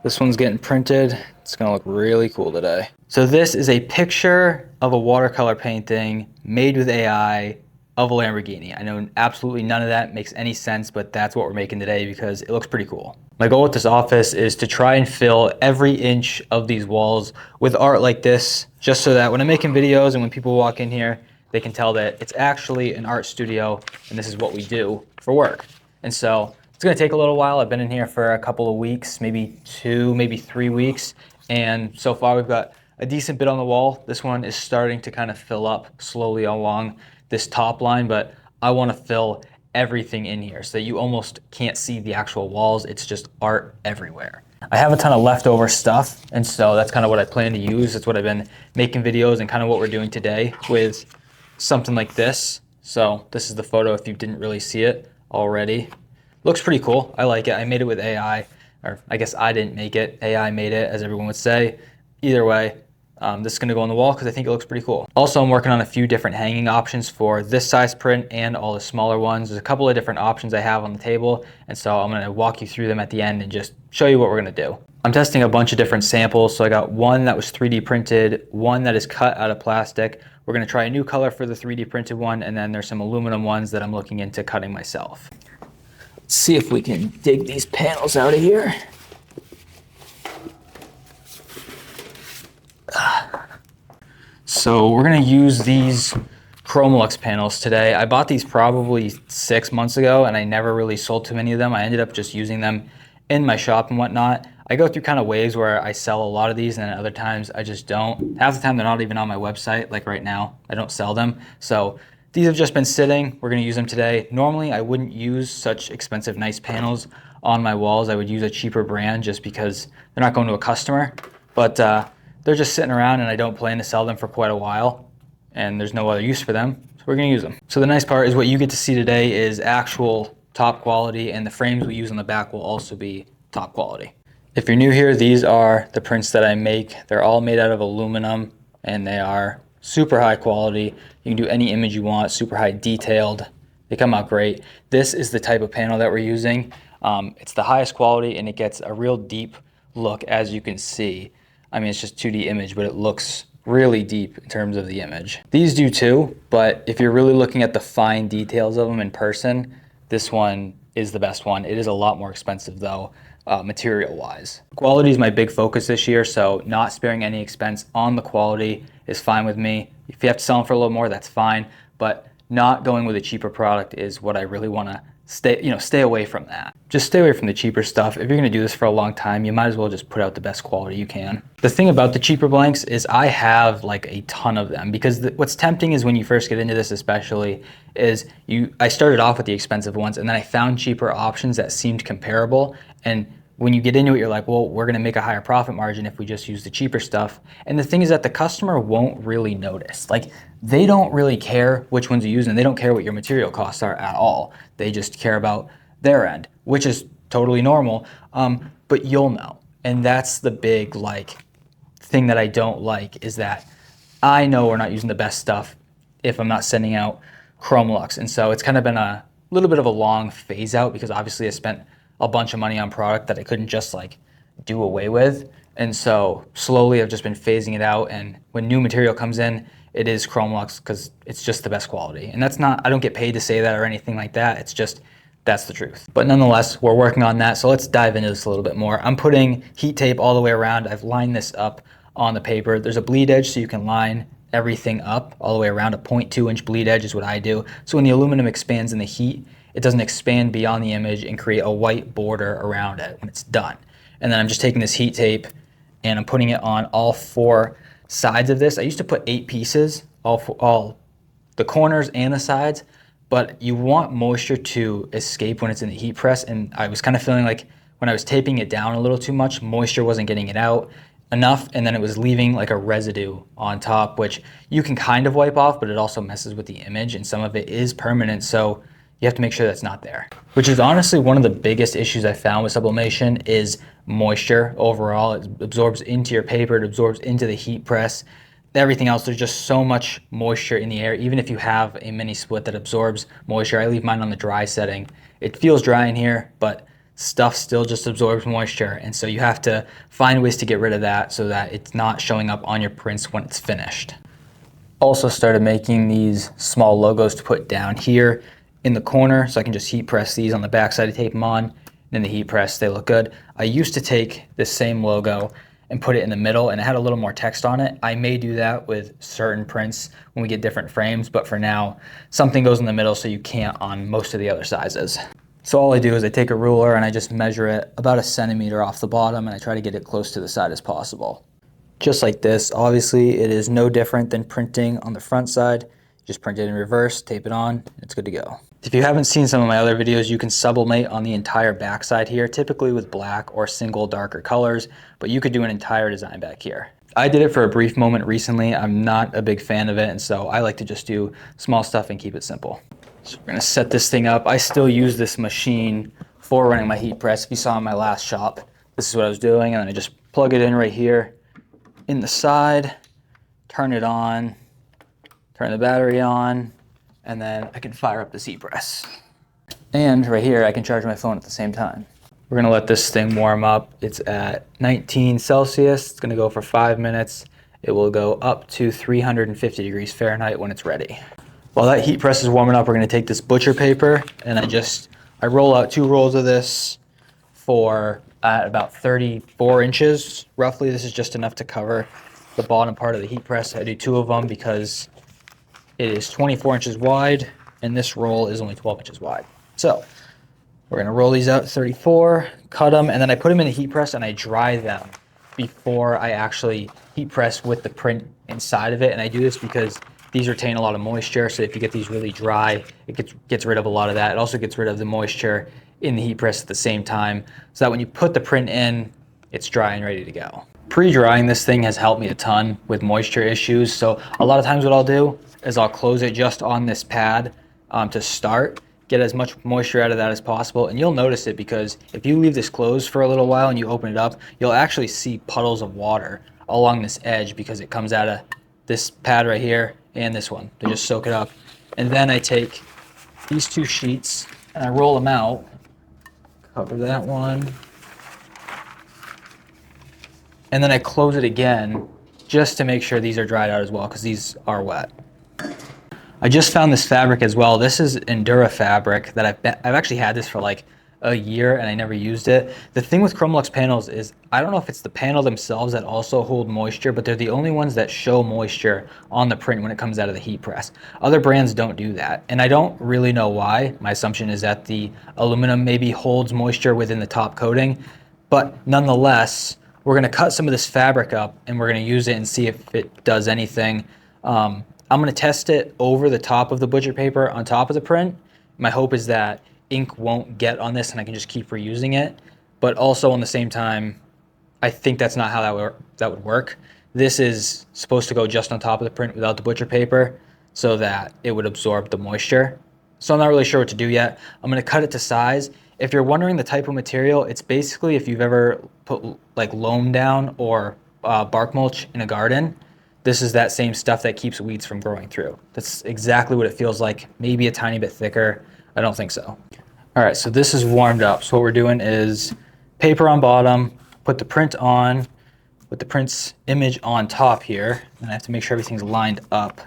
This one's getting printed. It's gonna look really cool today. So this is a picture of a watercolor painting made with AI of a Lamborghini. I know absolutely none of that makes any sense, but that's what we're making today because it looks pretty cool. My goal with this office is to try and fill every inch of these walls with art like this, just so that when I'm making videos and when people walk in here, they can tell that it's actually an art studio and this is what we do for work. And so it's gonna take a little while. I've been in here for a couple of weeks, maybe 2, maybe 3 weeks. And so far we've got a decent bit on the wall. This one is starting to kind of fill up slowly along this top line, but I wanna fill everything in here so that you almost can't see the actual walls. It's just art everywhere. I have a ton of leftover stuff, and so that's kind of what I plan to use. That's what I've been making videos and kind of what we're doing today with something like this. So this is the photo if you didn't really see it already. Looks pretty cool. I like it. I made it with AI, or I guess I didn't make it. AI made it, as everyone would say. Either way, this is going to go on the wall because I think it looks pretty cool. Also, I'm working on a few different hanging options for this size print and all the smaller ones. There's a couple of different options I have on the table, and so I'm going to walk you through them at the end and just show you what we're going to do. I'm testing a bunch of different samples. So I got one that was 3D printed, one that is cut out of plastic. We're going to try a new color for the 3D printed one, and then there's some aluminum ones that I'm looking into cutting myself. Let's see if we can dig these panels out of here. So we're gonna use these Chromolux panels today. I bought these probably 6 months ago and I never really sold too many of them. I ended up just using them in my shop and whatnot. I go through kind of waves where I sell a lot of these and then other times I just don't. Half the time they're not even on my website, like right now, I don't sell them. So these have just been sitting. We're gonna use them today. Normally I wouldn't use such expensive, nice panels on my walls. I would use a cheaper brand just because they're not going to a customer. But they're just sitting around and I don't plan to sell them for quite a while and there's no other use for them, so we're gonna use them. So the nice part is what you get to see today is actual top quality, and the frames we use on the back will also be top quality. If you're new here, these are the prints that I make. They're all made out of aluminum and they are super high quality. You can do any image you want, super high detailed. They come out great. This is the type of panel that we're using. It's the highest quality and it gets a real deep look, as you can see. I mean, it's just 2D image, but it looks really deep in terms of the image. These do too, but if you're really looking at the fine details of them in person, this one is the best one. It is a lot more expensive though, material-wise. Quality is my big focus this year, so not sparing any expense on the quality is fine with me. If you have to sell them for a little more, that's fine, but not going with a cheaper product is what I really want to stay away from that. Just stay away from the cheaper stuff. If you're gonna do this for a long time, you might as well just put out the best quality you can. The thing about the cheaper blanks is I have like a ton of them because what's tempting is when you first get into this especially is I started off with the expensive ones and then I found cheaper options that seemed comparable, and when you get into it, you're like, well, we're gonna make a higher profit margin if we just use the cheaper stuff. And the thing is that the customer won't really notice. Like, they don't really care which ones you use and they don't care what your material costs are at all. They just care about their end, which is totally normal, but you'll know. And that's the big thing that I don't like, is that I know we're not using the best stuff if I'm not sending out Chromolux. And so it's kind of been a little bit of a long phase out because obviously I spent a bunch of money on product that I couldn't just do away with. And so slowly I've just been phasing it out, and when new material comes in, it is Chromolux because it's just the best quality. And that's not, I don't get paid to say that or anything like that. It's just, that's the truth. But nonetheless, we're working on that. So let's dive into this a little bit more. I'm putting heat tape all the way around. I've lined this up on the paper. There's a bleed edge so you can line everything up all the way around. A 0.2 inch bleed edge is what I do. So when the aluminum expands in the heat, it doesn't expand beyond the image and create a white border around it when it's done. And then I'm just taking this heat tape and I'm putting it on all 4 sides of this. I used to put 8 pieces, all the corners and the sides, but you want moisture to escape when it's in the heat press. And I was kind of feeling like when I was taping it down a little too much, moisture wasn't getting it out enough, and then it was leaving like a residue on top, which you can kind of wipe off, but it also messes with the image and some of it is permanent. So you have to make sure that's not there, which is honestly one of the biggest issues I found with sublimation is moisture overall. It absorbs into your paper, it absorbs into the heat press, everything else. There's just so much moisture in the air. Even if you have a mini split that absorbs moisture, I leave mine on the dry setting. It feels dry in here, but stuff still just absorbs moisture. And so you have to find ways to get rid of that so that it's not showing up on your prints when it's finished. Also started making these small logos to put down here in the corner, so I can just heat press these on the back side and tape them on. And in the heat press, they look good. I used to take this same logo and put it in the middle, and it had a little more text on it. I may do that with certain prints when we get different frames, but for now, something goes in the middle so you can't on most of the other sizes. So all I do is I take a ruler and I just measure it about 1 centimeter off the bottom, and I try to get it close to the side as possible. Just like this. Obviously, it is no different than printing on the front side. Just print it in reverse, tape it on, and it's good to go. If you haven't seen some of my other videos, you can sublimate on the entire backside here, typically with black or single darker colors, but you could do an entire design back here. I did it for a brief moment recently. I'm not a big fan of it, and so I like to just do small stuff and keep it simple. So we're gonna set this thing up. I still use this machine for running my heat press. If you saw in my last shop, this is what I was doing, and then I just plug it in right here in the side, turn it on, turn the battery on, and then I can fire up the heat press. And right here, I can charge my phone at the same time. We're gonna let this thing warm up. It's at 19 Celsius. It's gonna go for 5 minutes. It will go up to 350 degrees Fahrenheit when it's ready. While that heat press is warming up, we're gonna take this butcher paper, and I roll out 2 rolls of this for about 34 inches. Roughly, this is just enough to cover the bottom part of the heat press. I do 2 of them because it is 24 inches wide, and this roll is only 12 inches wide. So we're gonna roll these out 34, cut them, and then I put them in the heat press and I dry them before I actually heat press with the print inside of it. And I do this because these retain a lot of moisture, so if you get these really dry, it gets rid of a lot of that. It also gets rid of the moisture in the heat press at the same time, so that when you put the print in, it's dry and ready to go. Pre-drying this thing has helped me a ton with moisture issues. So a lot of times what I'll do is I'll close it just on this pad to start, get as much moisture out of that as possible. And you'll notice it because if you leave this closed for a little while and you open it up, you'll actually see puddles of water along this edge because it comes out of this pad right here and this one. They just soak it up. And then I take these 2 sheets and I roll them out, cover that one, and then I close it again just to make sure these are dried out as well because these are wet. I just found this fabric as well. This is Endura fabric that I've actually had this for like a year and I never used it. The thing with Chromolux panels is I don't know if it's the panel themselves that also hold moisture, but they're the only ones that show moisture on the print when it comes out of the heat press. Other brands don't do that, and I don't really know why. My assumption is that the aluminum maybe holds moisture within the top coating, but nonetheless, we're gonna cut some of this fabric up and we're gonna use it and see if it does anything. I'm gonna test it over the top of the butcher paper on top of the print. My hope is that ink won't get on this and I can just keep reusing it. But also on the same time, I think that's not how that would work. This is supposed to go just on top of the print without the butcher paper so that it would absorb the moisture. So I'm not really sure what to do yet. I'm gonna cut it to size. If you're wondering the type of material, it's basically if you've ever put like loam down or bark mulch in a garden, this is that same stuff that keeps weeds from growing through. That's exactly what it feels like, maybe a tiny bit thicker. I don't think so. All right, so this is warmed up. So what we're doing is paper on bottom, put the print on, with the print's image on top here, and I have to make sure everything's lined up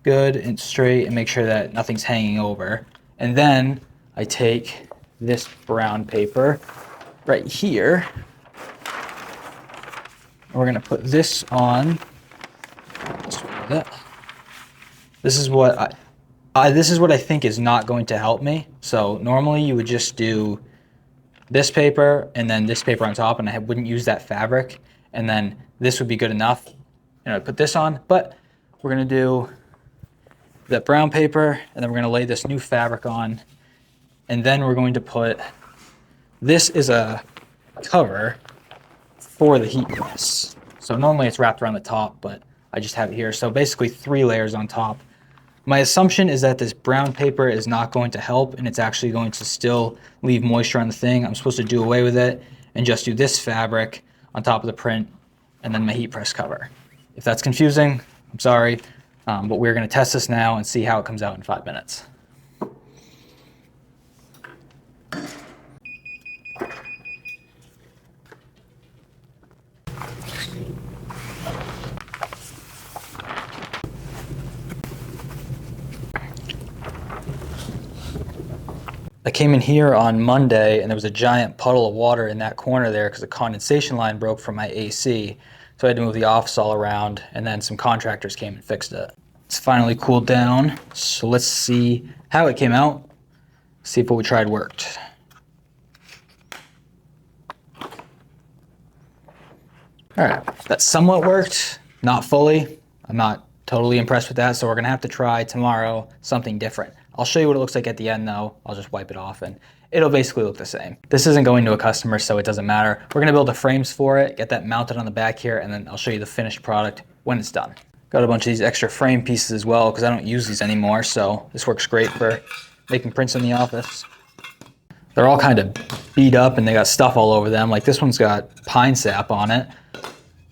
good and straight and make sure that nothing's hanging over. And then I take this brown paper right here, and we're gonna put this on. This is what I think is not going to help me. So normally you would just do this paper and then this paper on top, and I wouldn't use that fabric, and then this would be good enough. And I'd put this on, but we're gonna do that brown paper, and then we're gonna lay this new fabric on, and then we're going to put, this is a cover for the heat press. So normally it's wrapped around the top, but I just have it here. So basically 3 layers on top. My assumption is that this brown paper is not going to help and it's actually going to still leave moisture on the thing. I'm supposed to do away with it and just do this fabric on top of the print and then my heat press cover. If that's confusing, I'm sorry, but we're gonna test this now and see how it comes out in 5 minutes. I came in here on Monday and there was a giant puddle of water in that corner there because the condensation line broke from my AC. So I had to move the office all around, and then some contractors came and fixed it. It's finally cooled down. So let's see how it came out. See if what we tried worked. All right, that somewhat worked, not fully. I'm not totally impressed with that, so we're gonna have to try tomorrow something different. I'll show you what it looks like at the end though. I'll just wipe it off and it'll basically look the same. This isn't going to a customer, so it doesn't matter. We're gonna build the frames for it, get that mounted on the back here, and then I'll show you the finished product when it's done. Got a bunch of these extra frame pieces as well because I don't use these anymore, so this works great for making prints in the office. They're all kind of beat up and they got stuff all over them. Like this one's got pine sap on it,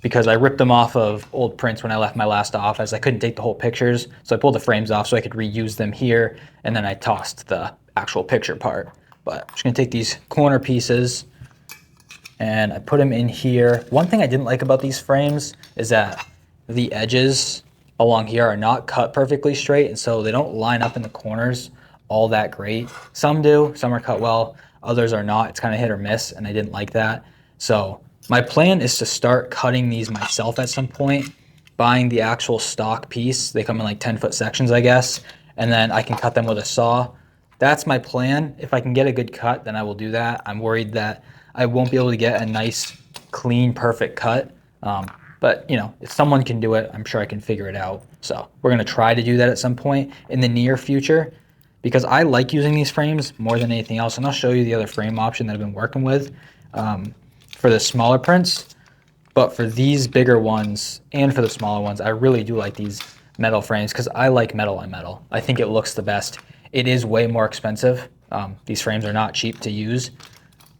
because I ripped them off of old prints when I left my last office. I couldn't take the whole pictures, so I pulled the frames off so I could reuse them here, and then I tossed the actual picture part. But I'm just gonna take these corner pieces and I put them in here. One thing I didn't like about these frames is that the edges along here are not cut perfectly straight, and so they don't line up in the corners all that great. Some do, some are cut well, others are not. It's kind of hit or miss, and I didn't like that. So my plan is to start cutting these myself at some point, buying the actual stock piece. They come in like 10-foot sections, I guess, and then I can cut them with a saw. That's my plan. If I can get a good cut, then I will do that. I'm worried that I won't be able to get a nice, clean, perfect cut. But you know, if someone can do it, I'm sure I can figure it out. So we're gonna try to do that at some point in the near future, because I like using these frames more than anything else. And I'll show you the other frame option that I've been working with. For the smaller prints, but for these bigger ones and for the smaller ones, I really do like these metal frames because I like metal on metal. I think it looks the best. It is way more expensive. These frames are not cheap to use,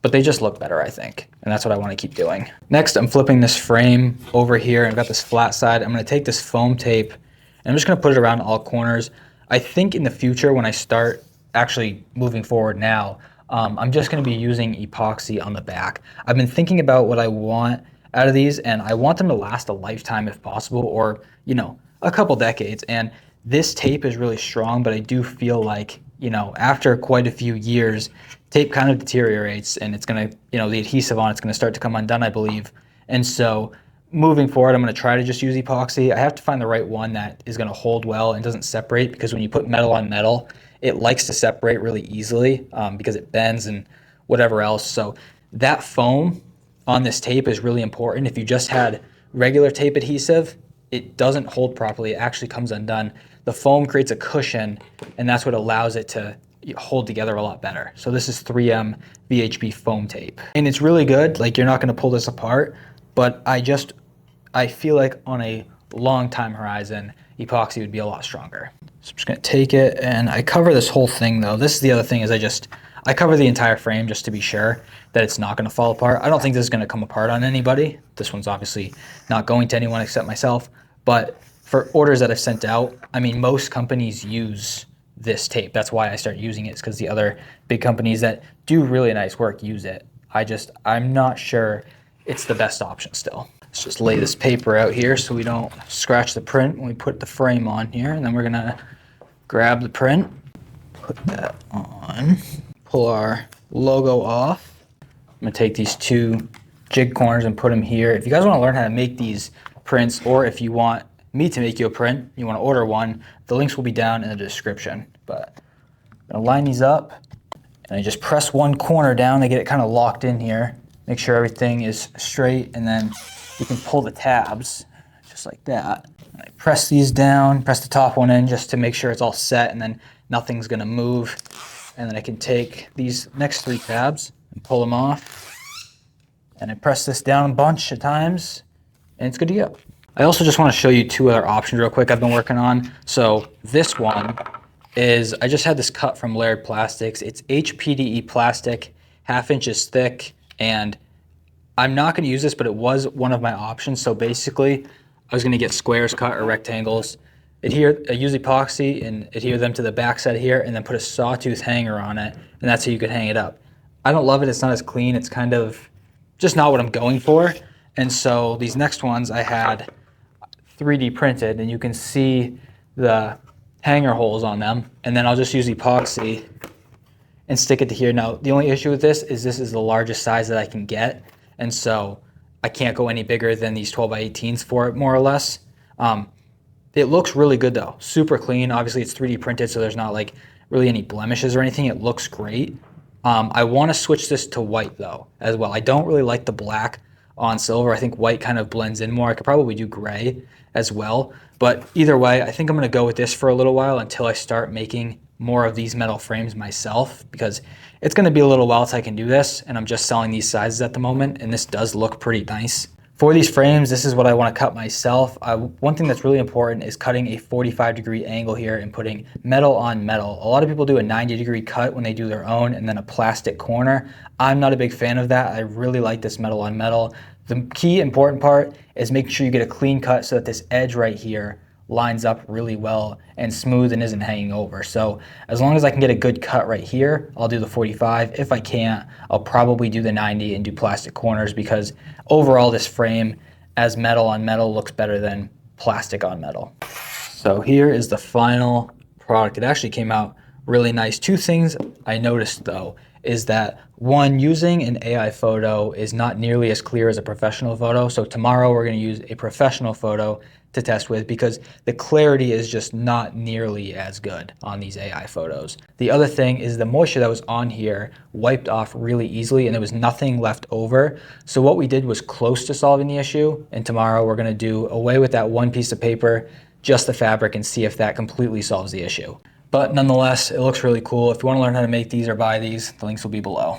but they just look better, I think. And that's what I want to keep doing. Next, I'm flipping this frame over here and I've got this flat side. I'm going to take this foam tape and I'm just going to put it around all corners. I think in the future, when I start actually moving forward now, I'm just going to be using epoxy on the back. I've been thinking about what I want out of these, and I want them to last a lifetime if possible, or you know, a couple decades. And this tape is really strong, but I do feel like, you know, after quite a few years, tape kind of deteriorates, and it's going to, you know, the adhesive on it's going to start to come undone, I believe. And so moving forward, I'm going to try to just use epoxy. I have to find the right one that is going to hold well and doesn't separate, because when you put metal on metal, it likes to separate really easily because it bends and whatever else. So that foam on this tape is really important. If you just had regular tape adhesive, it doesn't hold properly. It actually comes undone. The foam creates a cushion, and that's what allows it to hold together a lot better. So this is 3M VHB foam tape. And it's really good. Like, you're not going to pull this apart, but I feel like on a long time horizon, epoxy would be a lot stronger. So I'm just gonna take it, and I cover this whole thing though. This is the other thing, is I cover the entire frame just to be sure that it's not gonna fall apart. I don't think this is gonna come apart on anybody. This one's obviously not going to anyone except myself, but for orders that I've sent out, I mean, most companies use this tape. That's why I started using it, is because the other big companies that do really nice work use it. I'm not sure it's the best option still. Let's just lay this paper out here so we don't scratch the print when we put the frame on here. And then we're gonna grab the print, put that on, pull our logo off. I'm gonna take these two jig corners and put them here. If you guys wanna learn how to make these prints, or if you want me to make you a print, you wanna order one, the links will be down in the description. But I'm gonna line these up, and I just press one corner down to get it kind of locked in here. Make sure everything is straight, and then you can pull the tabs just like that. I press these down, press the top one in just to make sure it's all set, and then nothing's gonna move. And then I can take these next three tabs and pull them off. And I press this down a bunch of times, and it's good to go. I also just wanna show you two other options real quick I've been working on. So this one is, I just had this cut from Layered Plastics. It's HPDE plastic, 1/2 inches thick, and I'm not going to use this, but it was one of my options. So basically, I was going to get squares cut or rectangles, use epoxy and adhere them to the back side here, and then put a sawtooth hanger on it, and that's how you could hang it up. I don't love it. It's not as clean. It's kind of just not what I'm going for. And so these next ones I had 3D printed, and you can see the hanger holes on them. And then I'll just use epoxy and stick it to here. Now, the only issue with this is the largest size that I can get. And so I can't go any bigger than these 12 by 18s for it, more or less. It looks really good though, super clean. Obviously it's 3D printed, so there's not like really any blemishes or anything. It looks great. I want to switch this to white though as well. I don't really like the black on silver. I think white kind of blends in more. I could probably do gray as well. But either way, I think I'm going to go with this for a little while until I start making more of these metal frames myself, because it's going to be a little while until I can do this, and I'm just selling these sizes at the moment, and this does look pretty nice. For these frames, this is what I want to cut myself. One thing that's really important is cutting a 45-degree angle here and putting metal on metal. A lot of people do a 90-degree cut when they do their own and then a plastic corner. I'm not a big fan of that. I really like this metal on metal. The key important part is making sure you get a clean cut so that this edge right here lines up really well and smooth and isn't hanging over. So as long as I can get a good cut right here, I'll do the 45. If I can't, I'll probably do the 90 and do plastic corners, because overall this frame as metal on metal looks better than plastic on metal. So here is the final product. It actually came out really nice. Two things I noticed though is that, one, using an AI photo is not nearly as clear as a professional photo. So tomorrow we're going to use a professional photo to test with, because the clarity is just not nearly as good on these AI photos. The other thing is the moisture that was on here wiped off really easily and there was nothing left over. So what we did was close to solving the issue, and tomorrow we're going to do away with that one piece of paper, just the fabric, and see if that completely solves the issue. But nonetheless, it looks really cool. If you want to learn how to make these or buy these, the links will be below.